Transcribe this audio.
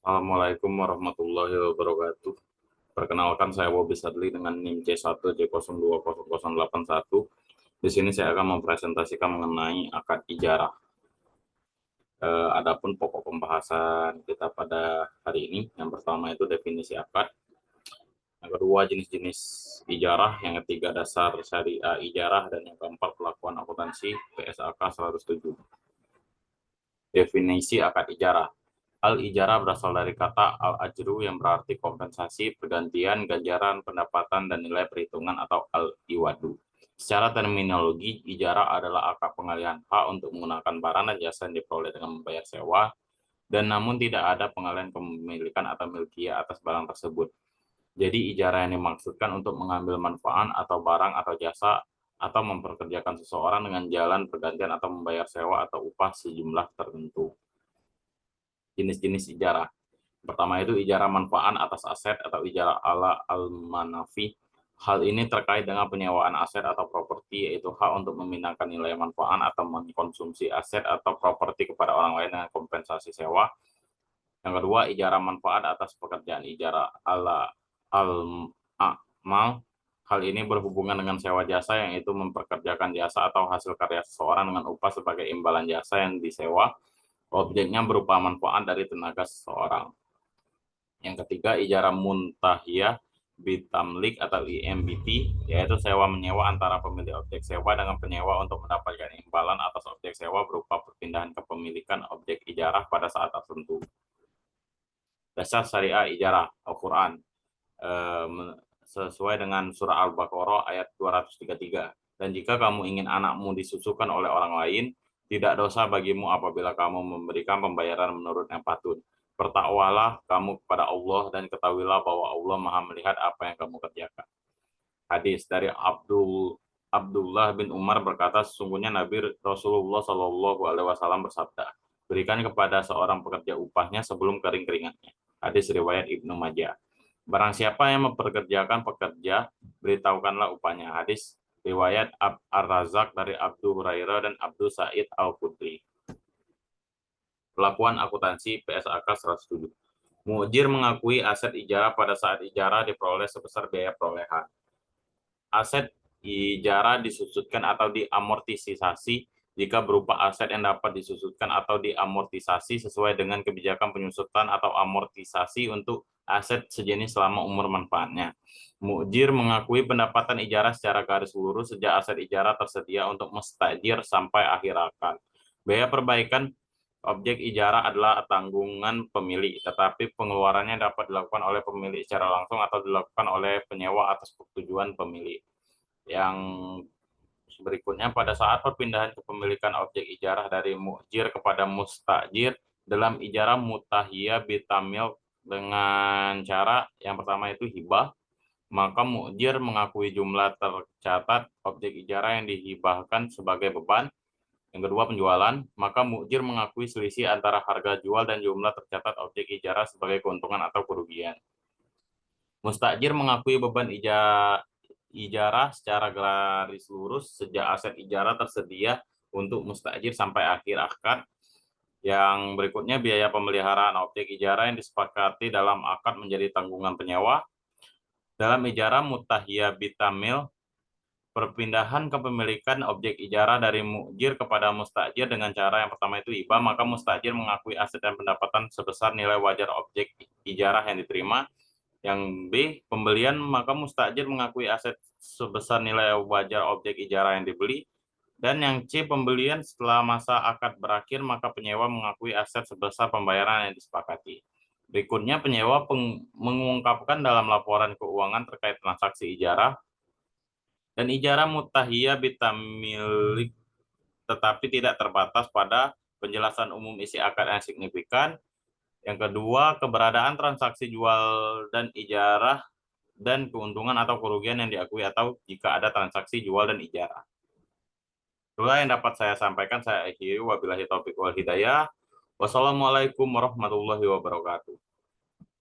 Assalamualaikum warahmatullahi wabarakatuh. Perkenalkan saya Bobi Sadli dengan NIM C1J020081. Di sini saya akan mempresentasikan mengenai akad ijarah. Adapun pokok pembahasan kita pada hari ini, yang pertama itu definisi akad, yang kedua jenis-jenis ijarah, yang ketiga dasar syariah ijarah, dan yang keempat pelakuan akuntansi PSAK 107. Definisi akad ijarah. Al-ijarah berasal dari kata al-ajru yang berarti kompensasi, pergantian, ganjaran, pendapatan, dan nilai perhitungan atau al-iwadu. Secara terminologi, ijarah adalah akad pengalihan hak untuk menggunakan barang dan jasa yang diperoleh dengan membayar sewa, dan namun tidak ada pengalihan kepemilikan atau milkiyah atas barang tersebut. Jadi ijarah yang dimaksudkan untuk mengambil manfaat atau barang atau jasa atau memperkerjakan seseorang dengan jalan pergantian atau membayar sewa atau upah sejumlah tertentu. Jenis-jenis ijarah. Pertama itu ijarah manfaat atas aset atau ijarah ala al-manafi. Hal ini terkait dengan penyewaan aset atau properti, yaitu hak untuk memindahkan nilai manfaat atau mengkonsumsi aset atau properti kepada orang lain dengan kompensasi sewa. Yang kedua, ijarah manfaat atas pekerjaan ijarah ala al-amal. Hal ini berhubungan dengan sewa jasa, yang itu memperkerjakan jasa atau hasil karya seseorang dengan upah sebagai imbalan jasa yang disewa. Objeknya berupa manfaat dari tenaga seseorang. Yang ketiga, ijarah muntahiyah bitamlik atau IMBT, yaitu sewa menyewa antara pemilik objek sewa dengan penyewa untuk mendapatkan imbalan atas objek sewa berupa perpindahan kepemilikan objek ijarah pada saat tertentu. Dasar syariah ijarah Al-Quran sesuai dengan surah Al-Baqarah ayat 233. Dan jika kamu ingin anakmu disusukan oleh orang lain, tidak dosa bagimu apabila kamu memberikan pembayaran menurut yang patut. Bertakwalah kamu kepada Allah dan ketahuilah bahwa Allah Maha melihat apa yang kamu kerjakan. Hadis dari Abdullah bin Umar berkata, sesungguhnya Nabi Rasulullah Shallallahu Alaihi Wasallam bersabda, berikan kepada seorang pekerja upahnya sebelum kering-keringatnya. Hadis riwayat Ibnu Majah. Barang siapa yang memperkerjakan pekerja, beritahukanlah upahnya. Hadis riwayat Ar-Razak dari Abu Hurairah dan Abdul Sa'id Al-Khudri. Pelakuan akuntansi PSAK 107. Mu'jir mengakui aset ijarah pada saat ijarah diperoleh sebesar biaya perolehan. Aset ijarah disusutkan atau diamortisasi jika berupa aset yang dapat disusutkan atau diamortisasi sesuai dengan kebijakan penyusutan atau amortisasi untuk aset sejenis selama umur manfaatnya. Mu'jir mengakui pendapatan ijarah secara garis lurus sejak aset ijarah tersedia untuk mustajir sampai akhir akad. Biaya perbaikan objek ijarah adalah tanggungan pemilik, tetapi pengeluarannya dapat dilakukan oleh pemilik secara langsung atau dilakukan oleh penyewa atas persetujuan pemilik. Yang berikutnya, pada saat perpindahan kepemilikan objek ijarah dari mu'jir kepada mustajir dalam ijarah mutahiyah bitamil dengan cara yang pertama itu hibah, maka mu'jir mengakui jumlah tercatat objek ijarah yang dihibahkan sebagai beban. Yang kedua, penjualan, maka mu'jir mengakui selisih antara harga jual dan jumlah tercatat objek ijarah sebagai keuntungan atau kerugian. Mustajir mengakui beban ijarah secara garis lurus sejak aset ijarah tersedia untuk mustajir sampai akhir akad. Yang berikutnya, biaya pemeliharaan objek ijarah yang disepakati dalam akad menjadi tanggungan penyewa. Dalam ijarah mutahiyah bitamil, perpindahan kepemilikan objek ijarah dari mu'jir kepada mustajir dengan cara yang pertama itu hibah, maka mustajir mengakui aset dan pendapatan sebesar nilai wajar objek ijarah yang diterima. Yang B, pembelian, maka mustajir mengakui aset sebesar nilai wajar objek ijarah yang dibeli. Dan yang C, pembelian, setelah masa akad berakhir, maka penyewa mengakui aset sebesar pembayaran yang disepakati. Berikutnya, penyewa mengungkapkan dalam laporan keuangan terkait transaksi ijarah dan ijarah mutahiyah bitamilik, tetapi tidak terbatas pada penjelasan umum isi akad yang signifikan. Yang kedua, keberadaan transaksi jual dan ijarah dan keuntungan atau kerugian yang diakui atau jika ada transaksi jual dan ijarah. Itulah yang dapat saya sampaikan. Saya akhiri, wabillahi taufiq wal hidayah. Wassalamualaikum warahmatullahi wabarakatuh.